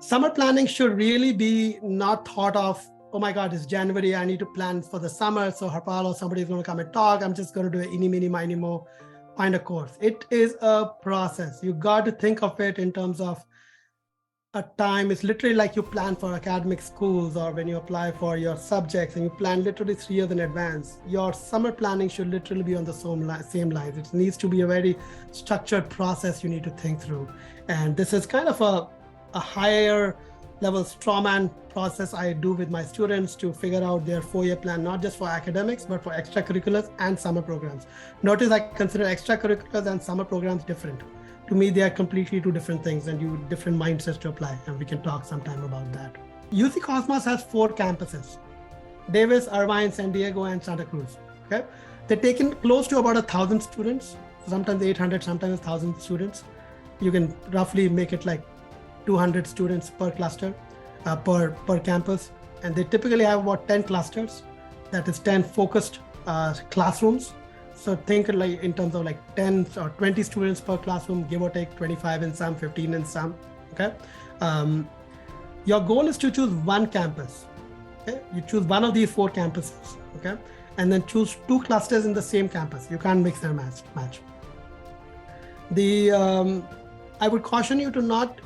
Summer planning should really be not thought of, oh my God, it's January, I need to plan for the summer. So Harpal or somebody is going to come and talk. I'm just going to do a eeny, meeny, miny, mo, find a course. It is a process. You got to think of it in terms of a time. It's literally like you plan for academic schools, or when you apply for your subjects and you plan literally 3 years in advance. Your summer planning should literally be on the same lines. It needs to be a very structured process you need to think through. And this is kind of a higher level straw man process I do with my students to figure out their 4-year plan, not just for academics, but for extracurriculars and summer programs. Notice I consider extracurriculars and summer programs different. To me, they are completely two different things and you different mindsets to apply. And we can talk sometime about that. UC Cosmos has 4 campuses: Davis, Irvine, San Diego, and Santa Cruz. Okay, they're taking close to about 1,000 students, sometimes 800, sometimes 1,000 students. You can roughly make it like 200 students per cluster, per campus. And they typically have about 10 clusters. That is 10 focused classrooms. So think like in terms of like 10 or 20 students per classroom, give or take 25 in some, 15 in some, okay? Your goal is to choose one campus, okay? You choose one of these 4 campuses, okay? And then choose 2 clusters in the same campus. You can't mix and match. I would caution you to not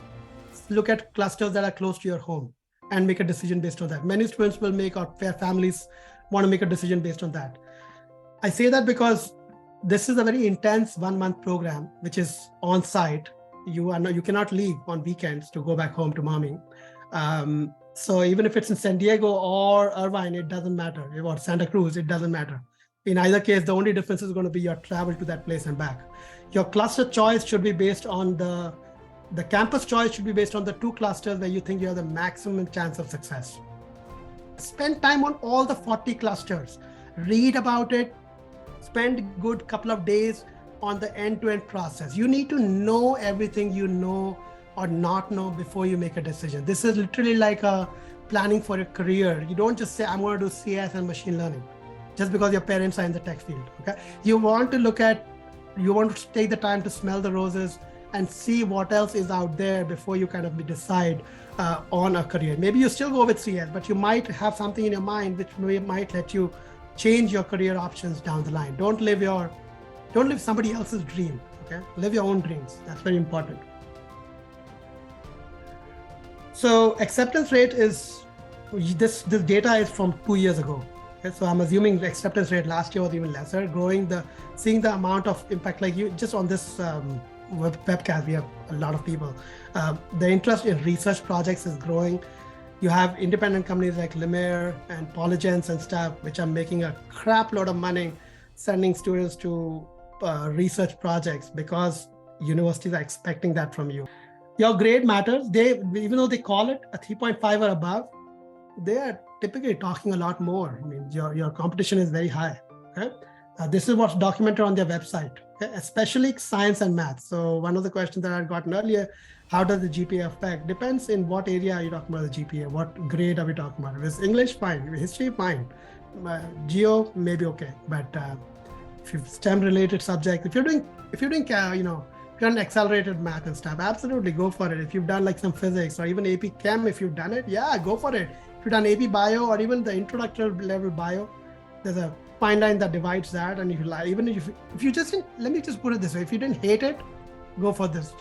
look at clusters that are close to your home and make a decision based on that. Many students will make, or their families want to make a decision based on that. I say that because this is a very intense 1-month program, which is on site. You cannot leave on weekends to go back home to mommy. So even if it's in San Diego or Irvine, it doesn't matter. Or Santa Cruz, it doesn't matter. In either case, the only difference is going to be your travel to that place and back. Your cluster choice should be based on the campus choice should be based on the 2 clusters where you think you have the maximum chance of success. Spend time on all the 40 clusters. Read about it. Spend a good couple of days on the end-to-end process. You need to know everything you know or not know before you make a decision. This is literally like a planning for a career. You don't just say, I'm going to do CS and machine learning just because your parents are in the tech field, okay? You want to take the time to smell the roses and see what else is out there before you kind of decide on a career. Maybe you still go with CS, but you might have something in your mind which might let you change your career options down the line. Don't live somebody else's dream, okay? Live your own dreams. That's very important. So acceptance rate is, this data is from 2 years ago. Okay? So I'm assuming the acceptance rate last year was even lesser, seeing the amount of impact, like you just on this webcast, we have a lot of people. The interest in research projects is growing. You have independent companies like Limeer and Polygens and stuff, which are making a crap load of money sending students to research projects because universities are expecting that from you. Your grade matters. Even though they call it a 3.5 or above, they are typically talking a lot more. I mean, your competition is very high. Okay? This is what's documented on their website, okay? Especially science and math. So one of the questions that I'd gotten earlier, how does the GPA affect? Depends in what area are you talking about the GPA, what grade are we talking about? If it's English, fine. If it's history, fine. Geo, maybe okay. But if you've STEM related subject, if you're doing if you've done accelerated math and stuff, absolutely go for it. If you've done like some physics or even AP Chem, if you've done it, yeah, go for it. If you've done AP Bio or even the introductory level bio, there's a fine line that divides that. And if you like, even if you just didn't, let me just put it this way, if you didn't hate it, go for this.